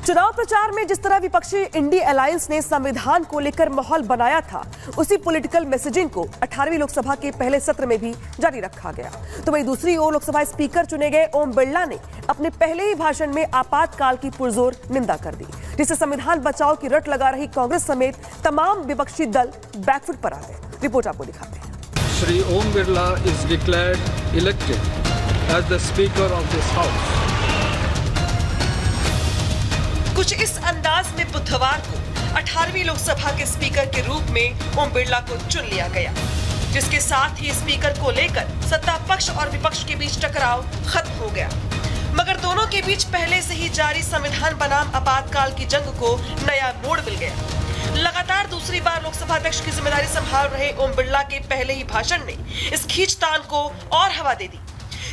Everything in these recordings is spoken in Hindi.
चुनाव प्रचार में जिस तरह विपक्षी इंडी अलायंस ने संविधान को लेकर माहौल बनाया था, उसी पॉलिटिकल मैसेजिंग को 18वीं लोकसभा के पहले सत्र में भी जारी रखा गया। तो वहीं दूसरी ओर लोकसभा स्पीकर चुने गए ओम बिरला ने अपने पहले ही भाषण में आपातकाल की पुरजोर निंदा कर दी, जिससे संविधान बचाओ की रट लगा रही कांग्रेस समेत तमाम विपक्षी दल बैकफुट पर आ गए। रिपोर्ट आपको दिखाते हैं। Shri Om Birla is declared elected as the speaker of this house. कुछ इस अंदाज में बुधवार को 18वीं लोकसभा के स्पीकर के रूप में ओम बिरला को चुन लिया गया, जिसके साथ ही स्पीकर को लेकर सत्ता पक्ष और विपक्ष के बीच टकराव खत्म हो गया। मगर दोनों के बीच पहले से ही जारी संविधान बनाम आपातकाल की जंग को नया मोड़ मिल गया। लगातार दूसरी बार लोकसभा अध्यक्ष की जिम्मेदारी संभाल रहे ओम बिरला के पहले ही भाषण ने इस खींचतान को और हवा दे दी,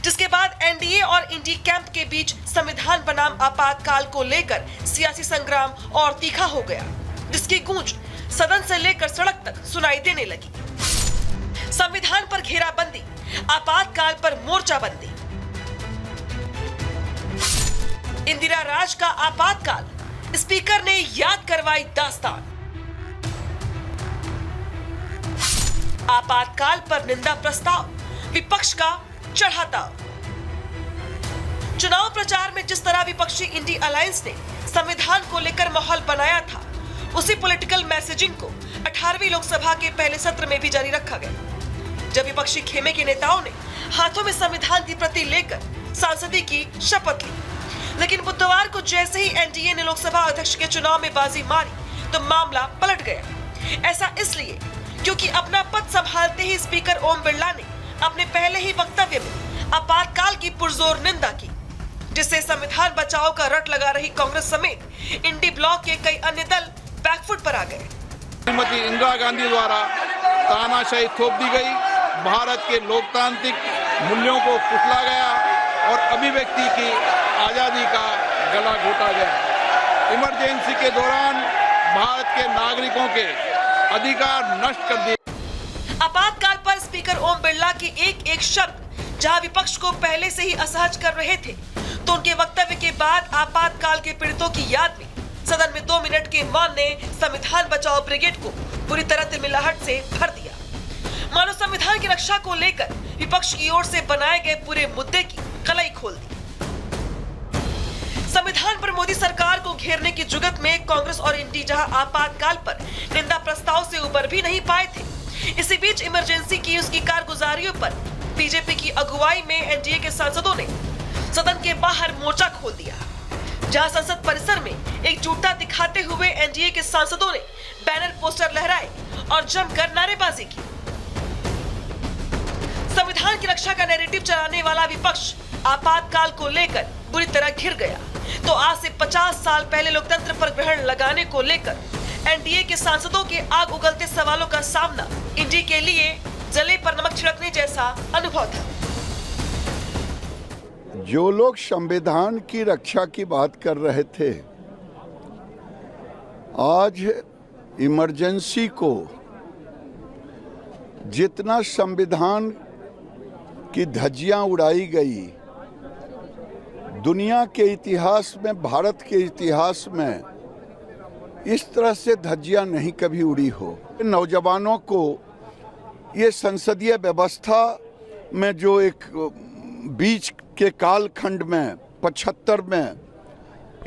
जिसके बाद एनडीए और इंडी कैंप के बीच संविधान बनाम आपातकाल को लेकर सियासी संग्राम और तीखा हो गया, जिसकी गूंज सदन से लेकर सड़क तक सुनाई देने लगी। संविधान पर घेराबंदी, आपातकाल पर मोर्चाबंदी। इंदिरा राज का आपातकाल, स्पीकर ने याद करवाई दास्तान। आपातकाल पर निंदा प्रस्ताव, विपक्ष का चढ़ाता। चुनाव प्रचार में जिस तरह विपक्षी इंडी अलायंस ने संविधान को लेकर माहौल बनाया था, उसी पॉलिटिकल मैसेजिंग को 18वीं लोकसभा के पहले सत्र में भी जारी रखा गया। जब विपक्षी खेमे के नेताओं ने हाथों में संविधान की प्रति लेकर सांसदी की शपथ ली, लेकिन बुधवार को जैसे ही एनडीए ने लोकसभा अध्यक्ष के चुनाव में बाजी मारी, तो मामला पलट गया। ऐसा इसलिए क्योंकि अपना पद संभालते ही स्पीकर ओम बिरला ने अपने पहले ही वक्तव्य में आपातकाल की पुरजोर निंदा की, जिससे संविधान बचाओ का रट लगा रही कांग्रेस समेत इंडी ब्लॉक के कई अन्य दल बैकफुट पर आ गए। श्रीमती इंदिरा गांधी द्वारा तानाशाही थोप दी गई, भारत के लोकतांत्रिक मूल्यों को कुचला गया और अभिव्यक्ति की आजादी का गला घोटा गया। इमरजेंसी के दौरान भारत के नागरिकों के अधिकार नष्ट कर दिए। आपातकाल पर स्पीकर ओम बिरला के एक एक शब्द जहां विपक्ष को पहले से ही असहज कर रहे थे, तो उनके वक्तव्य के बाद आपातकाल के पीड़ितों की याद में सदन में 2 मिनट के मौन ने संविधान बचाओ ब्रिगेड को पूरी तरह तिलमिलाहट से भर दिया। मानो संविधान की रक्षा को लेकर विपक्ष की ओर से बनाए गए पूरे मुद्दे की कलई खोल दी। संविधान पर मोदी सरकार को घेरने की जुगत में कांग्रेस और इंडी जहां आपातकाल पर निंदा प्रस्ताव से उबर भी नहीं पाए थे, इसी बीच इमरजेंसी की उसकी कारगुजारियों पर बीजेपी की अगुवाई में एनडीए के सांसदों ने सदन के बाहर मोर्चा खोल दिया, जहां संसद परिसर में एकजुटता दिखाते हुए एनडीए के सांसदों ने बैनर पोस्टर लहराए और जमकर नारेबाजी की। संविधान की रक्षा का नैरेटिव चलाने वाला विपक्ष आपातकाल को लेकर बुरी तरह घिर गया। तो आज से 50 साल पहले लोकतंत्र पर ग्रहण लगाने को लेकर एनडीए के सांसदों के आग उगलते सवालों का सामना इंडी के लिए जले पर नमक छिड़कने जैसा अनुभव था। जो लोग संविधान की रक्षा की बात कर रहे थे, आज इमरजेंसी को जितना संविधान की धज्जियां उड़ाई गई, दुनिया के इतिहास में, भारत के इतिहास में इस तरह से धज्जियां नहीं कभी उड़ी हो। नौजवानों को ये संसदीय व्यवस्था में जो एक बीच के कालखंड में 75 में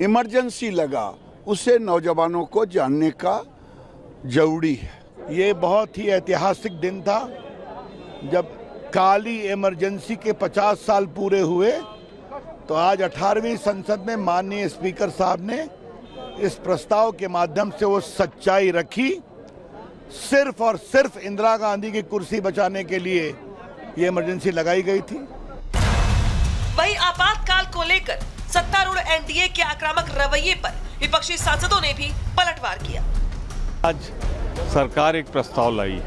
इमरजेंसी लगा, उसे नौजवानों को जानने का जरूरी है। ये बहुत ही ऐतिहासिक दिन था जब काली इमरजेंसी के 50 साल पूरे हुए, तो आज 18वीं संसद में माननीय स्पीकर साहब ने इस प्रस्ताव के माध्यम से वो सच्चाई रखी। सिर्फ और सिर्फ इंदिरा गांधी की कुर्सी बचाने के लिए ये इमरजेंसी लगाई गई थी। वहीं आपातकाल को लेकर सत्तारूढ़ एनडीए के आक्रामक रवैये पर विपक्षी सांसदों ने भी पलटवार किया। आज सरकार एक प्रस्ताव लाई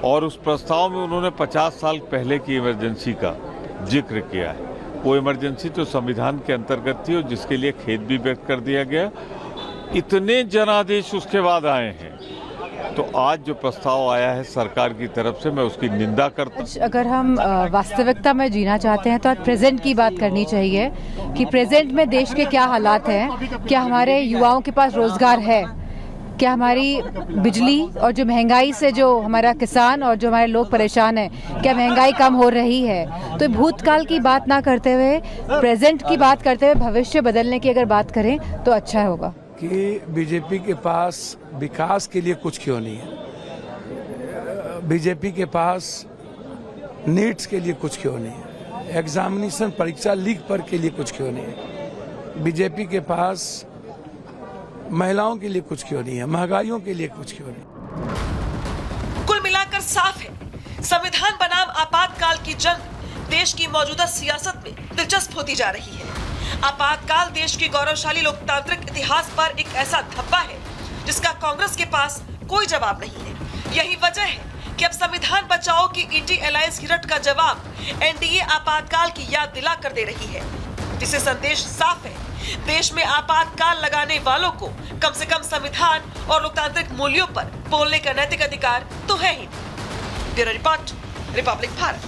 और उस प्रस्ताव में उन्होंने 50 साल पहले की इमरजेंसी का जिक्र किया है। वो इमरजेंसी तो संविधान के अंतर्गत थी और जिसके लिए खेद भी व्यक्त कर दिया गया। इतने जनादेश उसके बाद आए हैं तो आज जो प्रस्ताव आया है सरकार की तरफ से, मैं उसकी निंदा करता हूं। अगर हम वास्तविकता में जीना चाहते हैं तो आज प्रेजेंट की बात करनी चाहिए कि प्रेजेंट में देश के क्या हालात हैं, क्या हमारे युवाओं के पास रोजगार है, क्या हमारी बिजली और जो महंगाई से जो हमारा किसान और जो हमारे लोग परेशान हैं, क्या महंगाई कम हो रही है। तो भूतकाल की बात ना करते हुए प्रेजेंट की बात करते हुए भविष्य बदलने की अगर बात करें तो अच्छा होगा। कि बीजेपी के पास विकास के लिए कुछ क्यों नहीं है, बीजेपी के पास नीट्स के लिए कुछ क्यों नहीं है, एग्जामिनेशन परीक्षा लीक पर के लिए कुछ क्यों नहीं है, बीजेपी के पास महिलाओं के लिए कुछ क्यों नहीं है, महंगाइयों के लिए कुछ क्यों नहीं। कुल मिलाकर साफ है, संविधान बनाम आपातकाल की जंग देश की मौजूदा सियासत में दिलचस्प होती जा रही है। आपातकाल देश की गौरवशाली लोकतांत्रिक इतिहास पर एक ऐसा धब्बा है जिसका कांग्रेस के पास कोई जवाब नहीं है। यही वजह है कि अब संविधान बचाओ की इंडी अलायंस की रट का जवाब एनडीए आपातकाल की याद दिला कर दे रही है, जिससे संदेश साफ है, देश में आपातकाल लगाने वालों को कम से कम संविधान और लोकतांत्रिक मूल्यों पर बोलने का नैतिक अधिकार तो है ही। Bureau report, Republic Bharat.